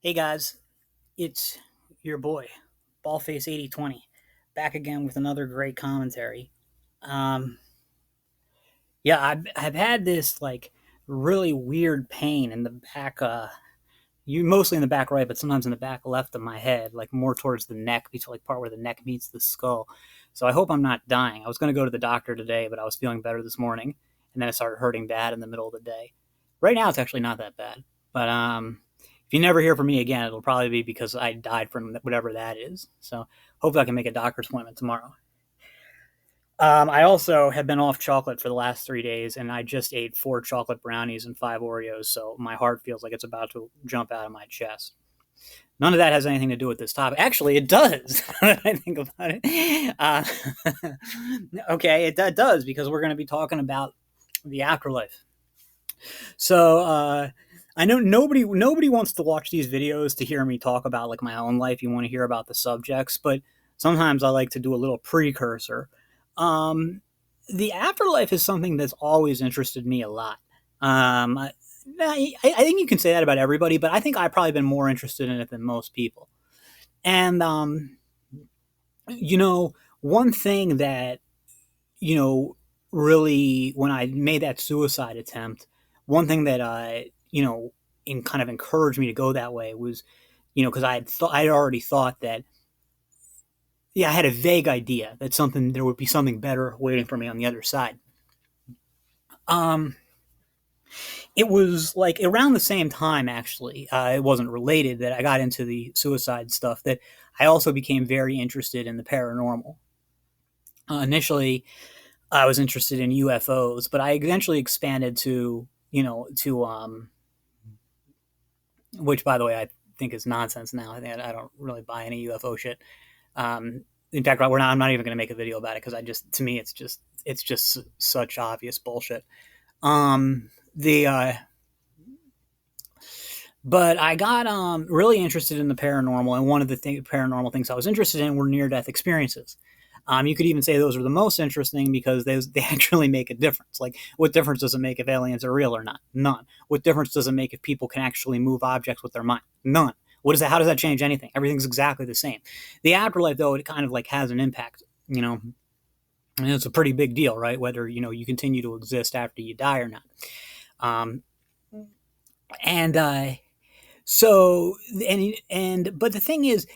Hey guys, it's your boy, Ballface8020, back again with another great commentary. Um, yeah, I've had this like really weird pain in the back, you mostly in the back right, but sometimes in the back left of my head, like more towards the neck, between like part where the neck meets the skull. So I hope I'm not dying. I was going to go to the doctor today, but I was feeling better this morning, and then it started hurting bad in the middle of the day. Right now, it's actually not that bad, but if you never hear from me again, it'll probably be because I died from whatever that is. So hopefully, I can make a doctor's appointment tomorrow. I also have been off chocolate for the last 3 days, and I just ate 4 chocolate brownies and 5 Oreos, so my heart feels like it's about to jump out of my chest. None of that has anything to do with this topic. Actually, it does. I think about it. Okay, it does because we're going to be talking about the afterlife. So I know nobody wants to watch these videos to hear me talk about like my own life. You want to hear about the subjects, but sometimes I like to do a little precursor. Um, the afterlife is something that's always interested me a lot. I think you can say that about everybody, but I think I've probably been more interested in it than most people. And you know, one thing that you know really when I made that suicide attempt, one thing that in kind of encouraged me to go that way was, because I'd already thought that yeah, I had a vague idea that something there would be something better waiting for me on the other side. Um, it was like around the same time, actually. It wasn't related that I got into the suicide stuff. That I also became very interested in the paranormal. Initially, I was interested in UFOs, but I eventually expanded to which by the way I think is nonsense now. I don't really buy any UFO shit. In fact, I'm not even going to make a video about it because I just to me it's just such obvious bullshit. The But I got really interested in the paranormal, and one of the paranormal things I was interested in were near death experiences. You could even say those are the most interesting because they actually make a difference. Like, what difference does it make if aliens are real or not? None. What difference does it make if people can actually move objects with their mind? None. What is that? How does that change anything? Everything's exactly the same. The afterlife, though, it kind of like has an impact. And it's a pretty big deal, right? Whether you continue to exist after you die or not. Um, and So but the thing is,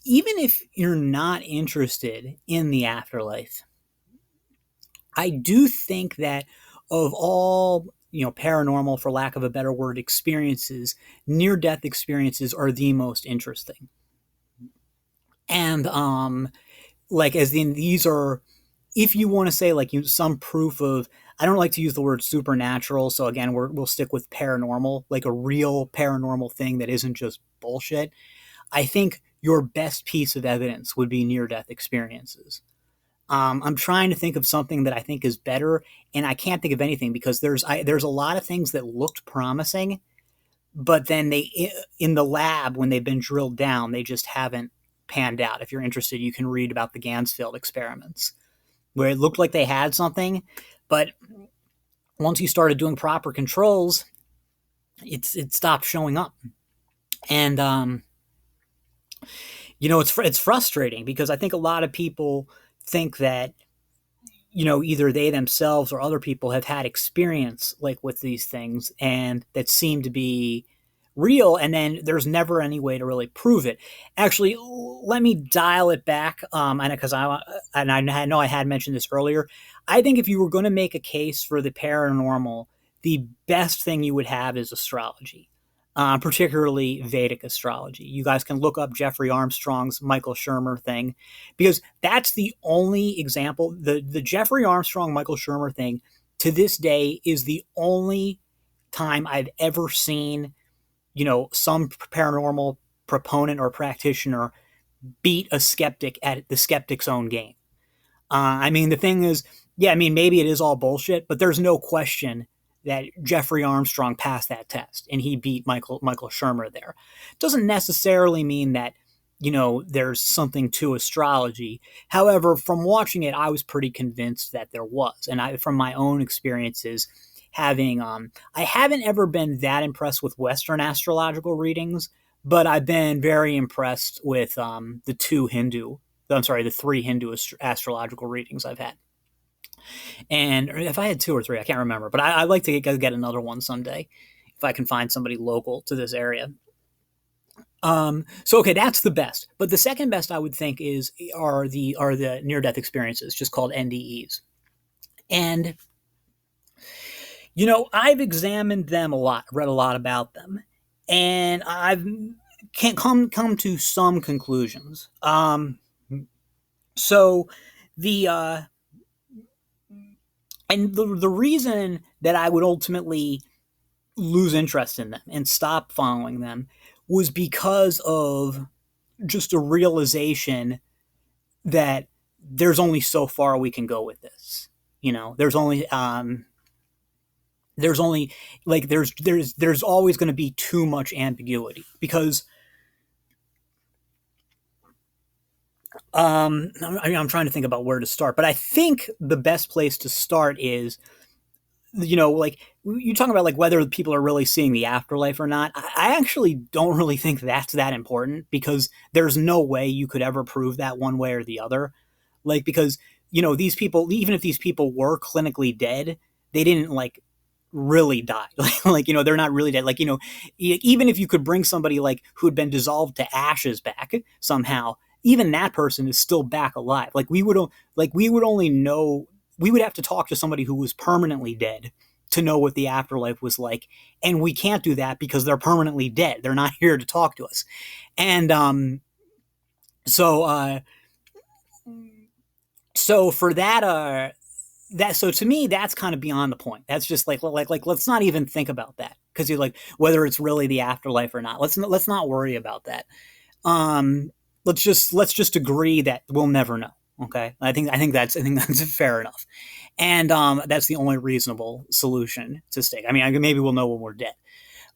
even if you're not interested in the afterlife, I do think that of all paranormal, for lack of a better word, experiences, near death experiences are the most interesting. And like as in these are, if you want to say like some proof of, I don't like to use the word supernatural, so again we'll stick with paranormal, like a real paranormal thing that isn't just bullshit. I think your best piece of evidence would be near death experiences. I'm trying to think of something that I think is better, and I can't think of anything because there's a lot of things that looked promising, but then in the lab when they've been drilled down, they just haven't panned out. If you're interested, you can read about the Gansfield experiments, where it looked like they had something, but once you started doing proper controls, it stopped showing up. And it's frustrating because I think a lot of people think that either they themselves or other people have had experience like with these things and that seem to be real, and then there's never any way to really prove it. Actually, let me dial it back, and because I know I had mentioned this earlier. I think if you were going to make a case for the paranormal, the best thing you would have is astrology, particularly Vedic astrology. You guys can look up Jeffrey Armstrong's Michael Shermer thing, because that's the only example. The Jeffrey Armstrong Michael Shermer thing to this day is the only time I've ever seen some paranormal proponent or practitioner beat a skeptic at the skeptic's own game. I mean, the thing is, yeah, I mean, maybe it is all bullshit, but there's no question that Jeffrey Armstrong passed that test and he beat Michael Shermer there. Doesn't necessarily mean that there's something to astrology. However, from watching it, I was pretty convinced that there was, and from my own experiences, having I haven't ever been that impressed with Western astrological readings, but I've been very impressed with the three Hindu astrological readings I've had. And if I had two or three, I can't remember, but I'd like to get another one someday if I can find somebody local to this area. So okay, that's the best. But the second best I would think are the near death experiences, just called NDEs. And I've examined them a lot, read a lot about them, and I've can't come to some conclusions. So the and the reason that I would ultimately lose interest in them and stop following them was because of just a realization that there's only so far we can go with this. There's only like there's always going to be too much ambiguity because I'm trying to think about where to start, but I think the best place to start is like you talking about like whether people are really seeing the afterlife or not. I actually don't really think that's that important because there's no way you could ever prove that one way or the other. Like because these people, even if these people were clinically dead, they didn't like really die. Like they're not really dead. Like even if you could bring somebody like who had been dissolved to ashes back somehow, even that person is still back alive. We would only know we would have to talk to somebody who was permanently dead to know what the afterlife was like, and we can't do that because they're permanently dead. They're not here to talk to us. And so so for that so to me that's kind of beyond the point. That's just like let's not even think about that because you're like whether it's really the afterlife or not. Let's not worry about that. um let's just agree that we'll never know. Okay, I think that's fair enough. And that's the only reasonable solution to stake. I mean, maybe we'll know when we're dead.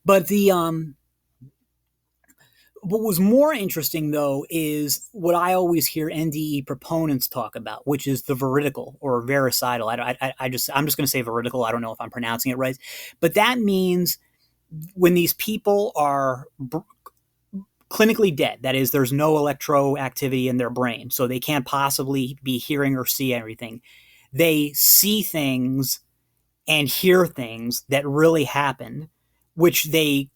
But the what was more interesting though is what I always hear NDE proponents talk about, which is the veridical or vericidal. I'm just going to say veridical. I don't know if I'm pronouncing it right, but that means when these people are clinically dead, that is, there's no electroactivity in their brain, so they can't possibly be hearing or see everything. They see things and hear things that really happened, which they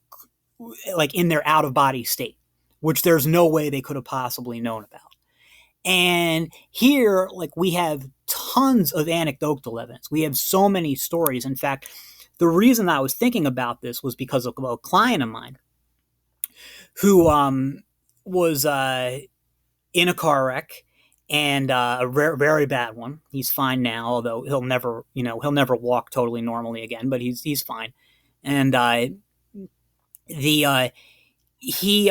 like in their out of body state, which there's no way they could have possibly known about. And here, like, we have tons of anecdotal evidence. We have so many stories. In fact, the reason I was thinking about this was because of a client of mine who was in a car wreck and a very bad one. He's fine now, although he'll never walk totally normally again, but he's fine. And the he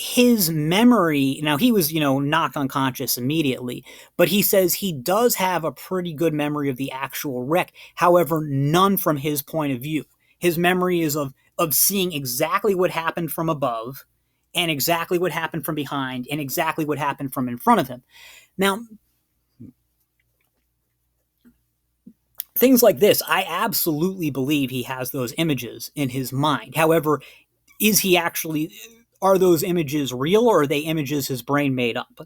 his memory, now he was knocked unconscious immediately, but he says he does have a pretty good memory of the actual wreck. However, none from his point of view. His memory is of seeing exactly what happened from above and exactly what happened from behind and exactly what happened from in front of him. Now, things like this, I absolutely believe he has those images in his mind. However, is he actually, are those images real or are they images his brain made up?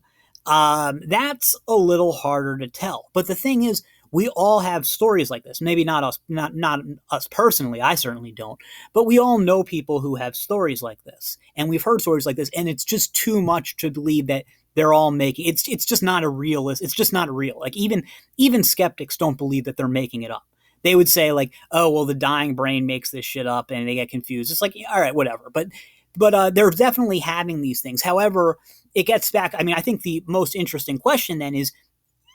That's a little harder to tell. But the thing is, we all have stories like this. Maybe not us personally. I certainly don't. But we all know people who have stories like this, and we've heard stories like this. And it's just too much to believe that they're all making. It's just not a realist. It's just not real. Like even skeptics don't believe that they're making it up. They would say like, oh well, the dying brain makes this shit up, and they get confused. It's like, all right, whatever. But they're definitely having these things. However, it gets back. I mean, I think the most interesting question then is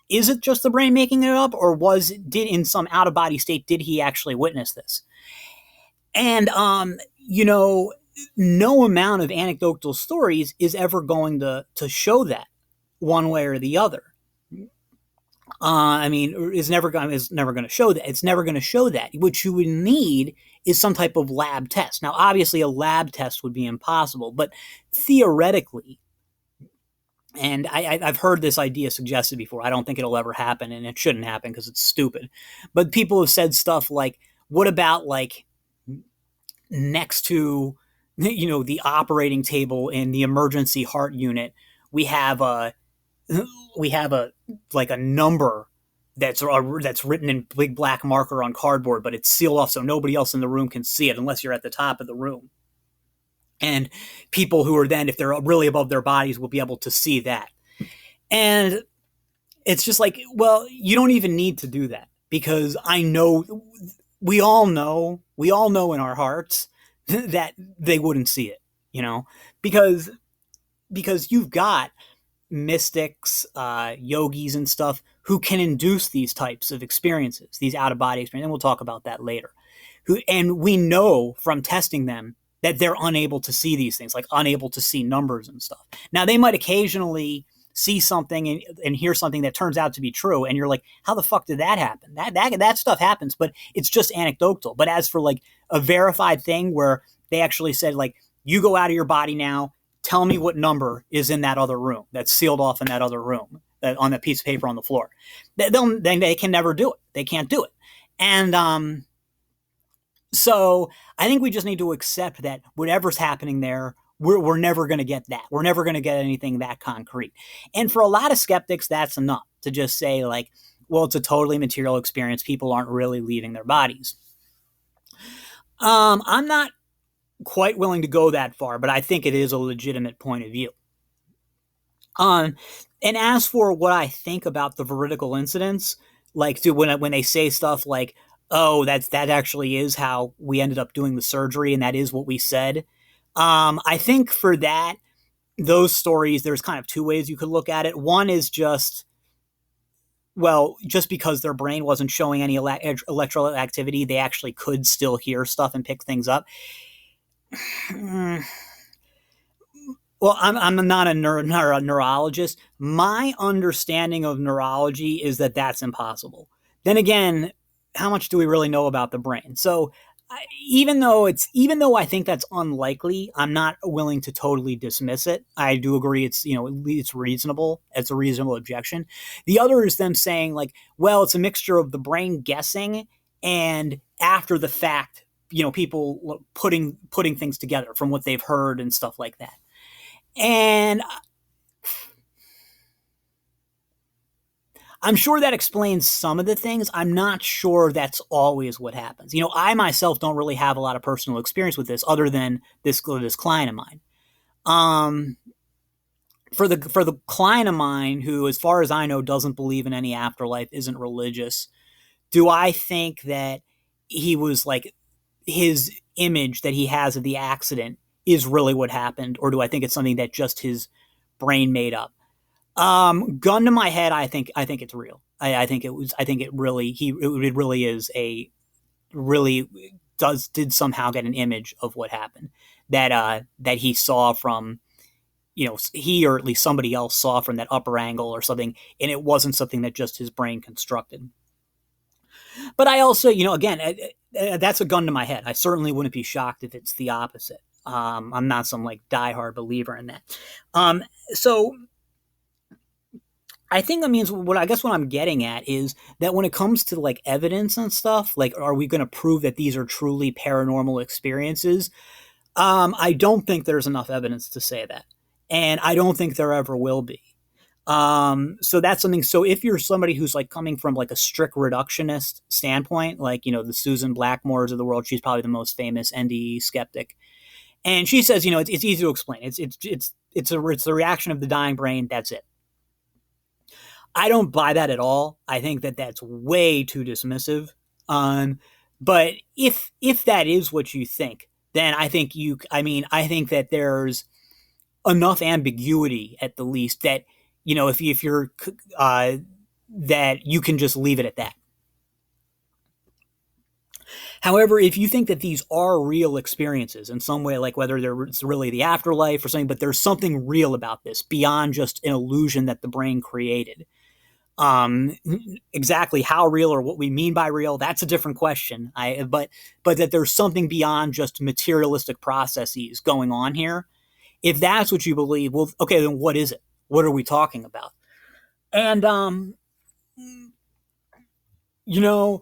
it just the brain making it up, or did in some out of body state did he actually witness this? And no amount of anecdotal stories is ever going to show that one way or the other. I mean, is never going to show that. It's never going to show that. What you would need is some type of lab test. Now, obviously, a lab test would be impossible, but theoretically, and I've heard this idea suggested before. I don't think it'll ever happen, and it shouldn't happen because it's stupid. But people have said stuff like, "What about like next to the operating table in the emergency heart unit, we have a we have a like a number that's written in big black marker on cardboard, but it's sealed off so nobody else in the room can see it unless you're at the top of the room. And people who are then, if they're really above their bodies, will be able to see that. And it's just like, well, you don't even need to do that, because I know we all know in our hearts that they wouldn't see it, you know, because you've got mystics, yogis, and stuff who can induce these types of experiences, these out of body experiences, and we'll talk about that later. And we know from testing them that they're unable to see these things, like unable to see numbers and stuff. Now, they might occasionally see something and hear something that turns out to be true, and you're like, how the fuck did that happen? That stuff happens, but it's just anecdotal. But as for like a verified thing where they actually said, like, you go out of your body now, tell me what number is in that other room that's sealed off in that other room, on that piece of paper on the floor, then they can never do it. They can't do it. And so I think we just need to accept that whatever's happening there, we're never going to get that. We're never going to get anything that concrete. And for a lot of skeptics, that's enough to just say, like, well, it's a totally material experience. People aren't really leaving their bodies. I'm not quite willing to go that far, but I think it is a legitimate point of view. Um, and as for what I think about the veridical incidents, like, when they say stuff like, "Oh, that actually is how we ended up doing the surgery, and that is what we said," I think for that, those stories, there's kind of two ways you could look at it. One is just, well, just because their brain wasn't showing any electrical activity, they actually could still hear stuff and pick things up. Well, I'm not a neurologist. My understanding of neurology is that that's impossible. Then again, how much do we really know about the brain? So even though I think that's unlikely, I'm not willing to totally dismiss it. I do agree it's reasonable. It's a reasonable objection. The other is them saying, like, well, it's a mixture of the brain guessing and after the fact, people putting things together from what they've heard and stuff like that. And I'm sure that explains some of the things. I'm not sure that's always what happens. I myself don't really have a lot of personal experience with this, other than this client of mine. Um, for the client of mine who, as far as I know, doesn't believe in any afterlife, isn't religious, do I think that he was like, his image that he has of the accident is really what happened, or do I think it's something that just his brain made up? Gun to my head, I think it's real. I think it was. I think it really it really is a really did somehow get an image of what happened, that he saw from, he, or at least somebody else saw from that upper angle or something, and it wasn't something that just his brain constructed. But I also, again, that's a gun to my head. I certainly wouldn't be shocked if it's the opposite. I'm not some like diehard believer in that. So I think that means, what I guess what I'm getting at is that when it comes to like evidence and stuff, like, are we going to prove that these are truly paranormal experiences? I don't think there's enough evidence to say that, and I don't think there ever will be. So that's something. So if you're somebody who's like coming from like a strict reductionist standpoint, like, the Susan Blackmores of the world, she's probably the most famous NDE skeptic, and she says, it's easy to explain. It's the reaction of the dying brain. That's it. I don't buy that at all. I think that that's way too dismissive. But if that is what you think, then I think I think that there's enough ambiguity, at the least, that, if you're that you can just leave it at that. However, if you think that these are real experiences in some way, like whether it's really the afterlife or something, but there's something real about this beyond just an illusion that the brain created. Um, exactly how real, or what we mean by real, that's a different question. But that there's something beyond just materialistic processes going on here. If that's what you believe, well, okay, then what is it? What are we talking about? And you know,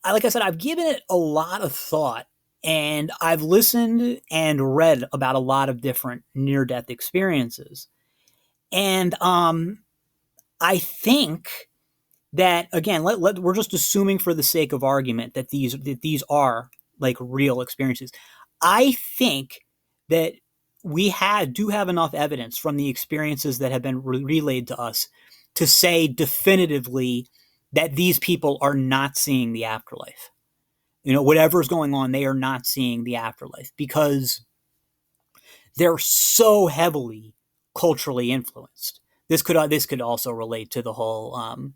like I said, I've given it a lot of thought, And I've listened and read about a lot of different near death experiences. And I think that, again, we're just assuming for the sake of argument that these are like real experiences. I think that do have enough evidence from the experiences that have been relayed to us to say definitively that these people are not seeing the afterlife. Whatever's going on, they are not seeing the afterlife because they're so heavily culturally influenced. This could also relate to the whole um,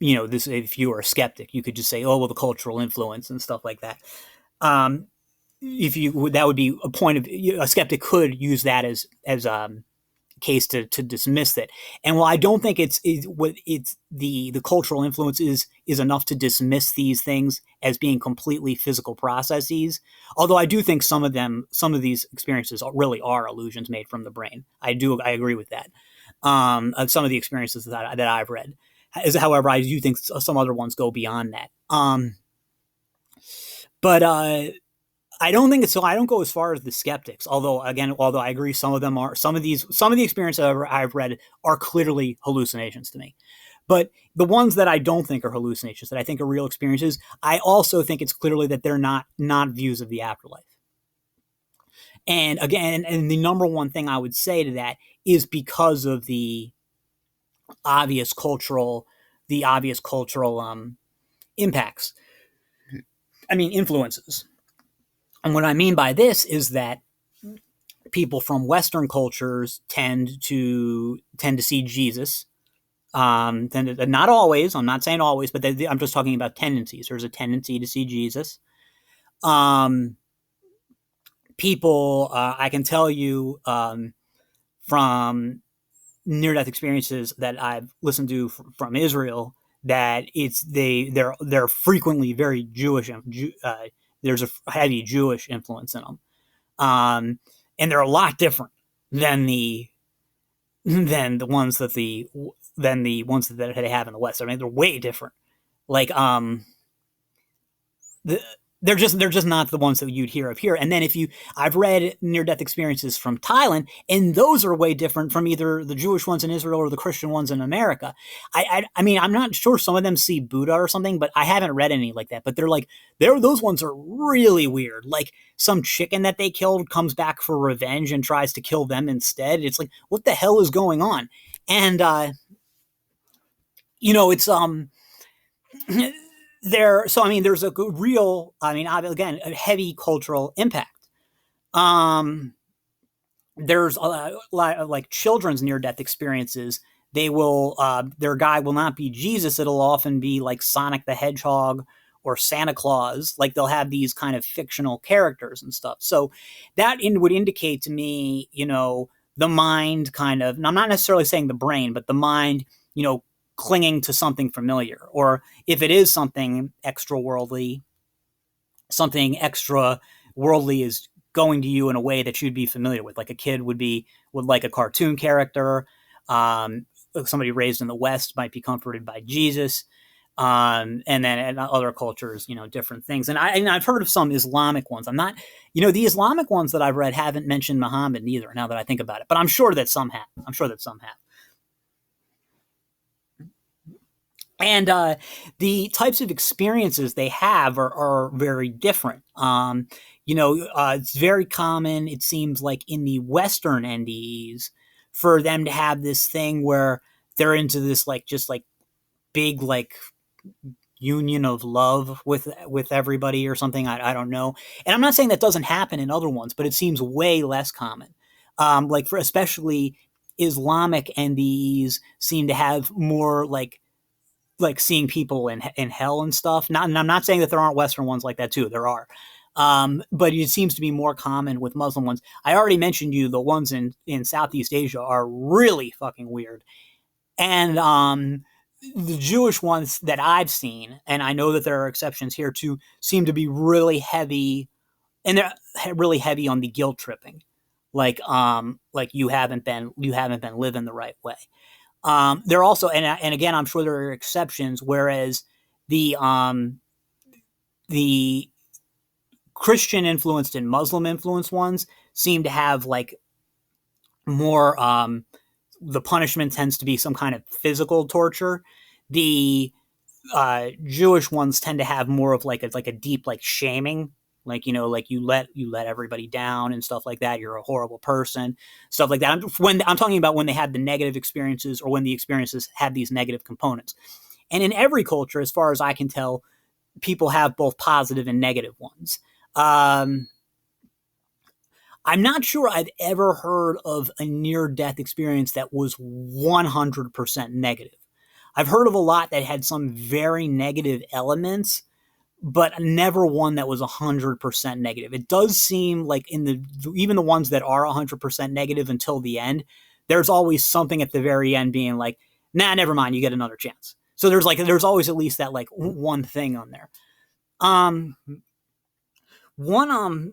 this, if you were a skeptic, you could just say, oh well, the cultural influence and stuff like that. um, if you that would be a point of a skeptic could use that as case to dismiss it. And while I don't think it's the cultural influence is enough to dismiss these things as being completely physical processes, although I do think some of these experiences really are illusions made from the brain. I agree with that. Some of the experiences that I've read, however, I do think some other ones go beyond that. But I don't think it's so. I don't go as far as the skeptics. Although I agree, some of the experiences I've read are clearly hallucinations to me. But the ones that I don't think are hallucinations, that I think are real experiences, I also think it's clearly that they're not views of the afterlife. And again, and the number one thing I would say to that is because of obvious cultural, the obvious cultural impacts. I mean, influences. And what I mean by this is that people from Western cultures tend to see Jesus. Not always. I'm not saying always, but I'm just talking about tendencies. There's a tendency to see Jesus. Um, People, I can tell you from near death experiences that I've listened to from Israel that they're frequently very Jewish. There's a heavy Jewish influence in them, and they're a lot different than the ones that they have in the West. I mean, they're way different. Like the, they're just not the ones that you'd hear of here. And then I've read near death experiences from Thailand, and those are way different from either the Jewish ones in Israel or the Christian ones in America. I mean, I'm not sure. Some of them see Buddha or something, but I haven't read any like that. But those ones are really weird. Like some chicken that they killed comes back for revenge and tries to kill them instead. It's like, what the hell is going on? And it's there. So I mean, there's a real, I mean, again, a heavy cultural impact. um there's a lot of like children's near death experiences. Their guide will not be Jesus. It'll often be like Sonic the Hedgehog or Santa Claus. Like they'll have these kind of fictional characters and stuff. So would indicate to me, the mind kind of, and I'm not necessarily saying the brain, but the mind, clinging to something familiar. Or if it is something extra worldly is going to you in a way that you'd be familiar with. Like a kid would like a cartoon character. Um, Somebody raised in the West might be comforted by Jesus. And then in other cultures, different things. And I've heard of some Islamic ones. I'm not, the Islamic ones that I've read haven't mentioned Muhammad either. Now that I think about it, but I'm sure that some have. And the types of experiences they have are very different. It's very common, it seems like, in the Western NDEs for them to have this thing where they're into this, like, just like big, like, union of love with everybody or something. I don't know. And I'm not saying that doesn't happen in other ones, but it seems way less common. Like, for especially Islamic NDEs seem to have more like seeing people in hell and stuff. And I'm not saying that there aren't Western ones like that too. There are. But it seems to be more common with Muslim ones. I already mentioned you, the ones in Southeast Asia are really fucking weird. And the Jewish ones that I've seen, and I know that there are exceptions here too, seem to be really heavy, and they're really heavy on the guilt tripping. Like you haven't been living the right way. There are also, and again, I'm sure there are exceptions. Whereas the Christian influenced and Muslim influenced ones seem to have like more. The punishment tends to be some kind of physical torture. The Jewish ones tend to have more of like a deep like shaming, like like you let everybody down and stuff like that. You're a horrible person, stuff like that. When I'm talking about when they had the negative experiences or when the experiences had these negative components. And in every culture, as far as I can tell, people have both positive and negative ones. Um, I'm not sure I've ever heard of a near death experience that was 100% negative. I've heard of a lot that had some very negative elements, but never one that was 100% negative. It does seem like in the even the ones that are 100% negative until the end, there's always something at the very end being like, nah, never mind, you get another chance. So there's always at least that like one thing on there. Um, one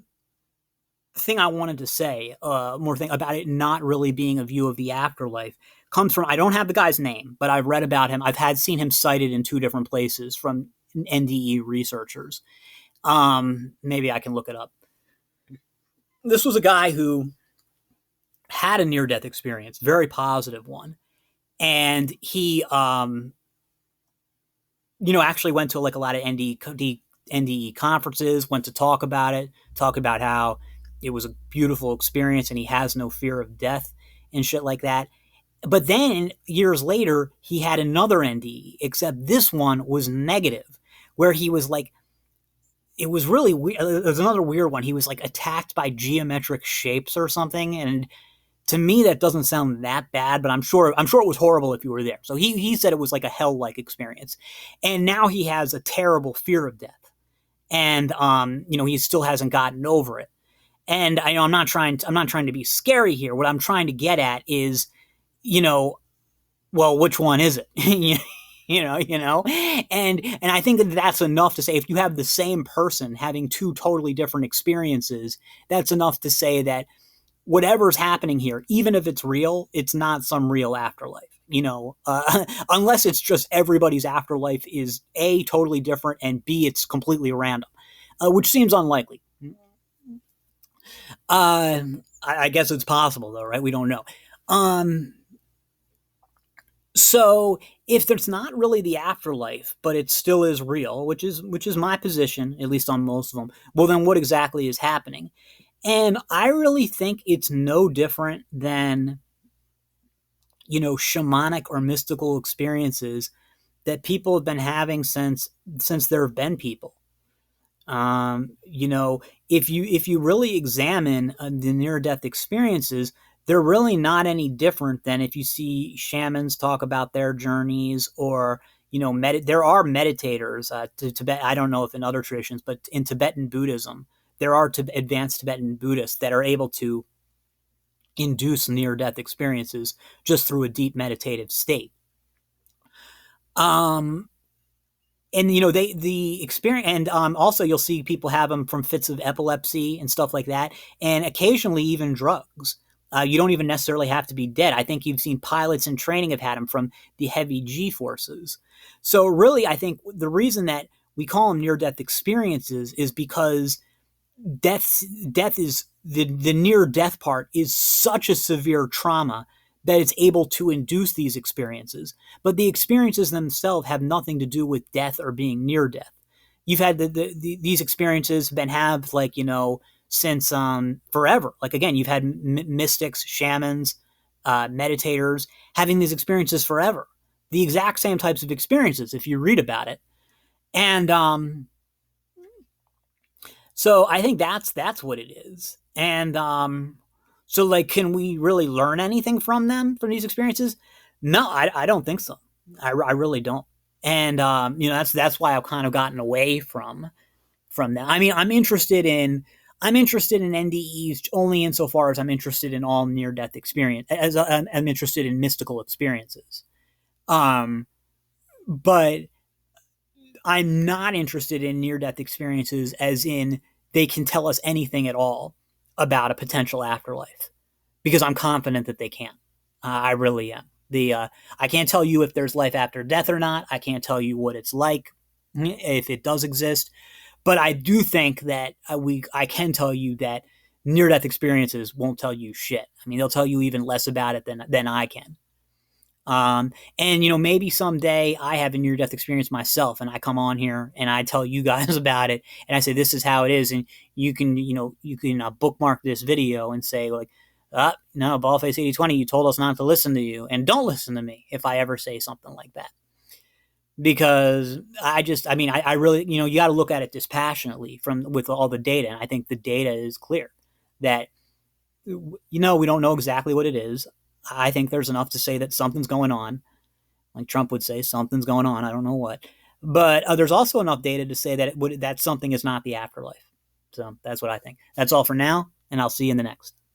thing I wanted to say, more thing about it not really being a view of the afterlife, comes from I don't have the guy's name, but I've read about him. I've had seen him cited in two different places from NDE researchers. Maybe I can look it up. This was a guy who had a near death experience, very positive one, and he actually went to like a lot of NDE conferences, went to talk about how it was a beautiful experience and he has no fear of death and shit like that. But then years later, he had another NDE, except this one was negative, where he was like, it was really weird. There's another weird one. He was like attacked by geometric shapes or something, and to me that doesn't sound that bad, but I'm sure it was horrible if you were there. So he said it was like a hell like experience, and now he has a terrible fear of death, and he still hasn't gotten over it. And I'm not trying to be scary here. What I'm trying to get at is, you know, well, which one is it? And I think that that's enough to say if you have the same person having two totally different experiences, that's enough to say that whatever's happening here, even if it's real, it's not some real afterlife. Unless it's just everybody's afterlife is A, totally different, and B, it's completely random, which seems unlikely. I guess it's possible though, right? We don't know. Um, so if there's not really the afterlife, but it still is real, which is my position, at least on most of them, well then what exactly is happening? And I really think it's no different than, shamanic or mystical experiences that people have been having since there have been people. If you really examine the near death experiences, they're really not any different than if you see shamans talk about their journeys, or there are meditators to Tibet. I don't know if in other traditions, but in Tibetan Buddhism, there are advanced Tibetan Buddhists that are able to induce near death experiences just through a deep meditative state. Um, and they the experience, and also you'll see people have them from fits of epilepsy and stuff like that, and occasionally even drugs. You don't even necessarily have to be dead. I think you've seen pilots in training have had them from the heavy G forces. So really, I think the reason that we call them near death experiences is because death is the near death part is such a severe trauma that it's able to induce these experiences. But the experiences themselves have nothing to do with death or being near death. You've had these experiences been have like since forever. Like again, you've had mystics, shamans, meditators having these experiences forever. The exact same types of experiences if you read about it. And so I think that's what it is. And so like, can we really learn anything from them from these experiences? No, I don't think so. I really don't. And that's why I've kind of gotten away from that. I mean, I'm interested in NDEs only insofar as I'm interested in all near death experience, as I'm interested in mystical experiences. Um, but I'm not interested in near death experiences as in they can tell us anything at all about a potential afterlife, because I'm confident that they can't. I really am. I can't tell you if there's life after death or not. I can't tell you what it's like if it does exist. But I do think that I can tell you that near death experiences won't tell you shit. I mean, they'll tell you even less about it than I can. And maybe someday I have a near death experience myself, and I come on here and I tell you guys about it, and I say this is how it is, and you can bookmark this video and say like, no, Ballface 8020, you told us not to listen to you, and don't listen to me if I ever say something like that, because I really, you got to look at it dispassionately with all the data, and I think the data is clear that we don't know exactly what it is. I think there's enough to say that something's going on. Like Trump would say, something's going on. I don't know what. But there's also enough data to say that that something is not the afterlife. So that's what I think. That's all for now, and I'll see you in the next.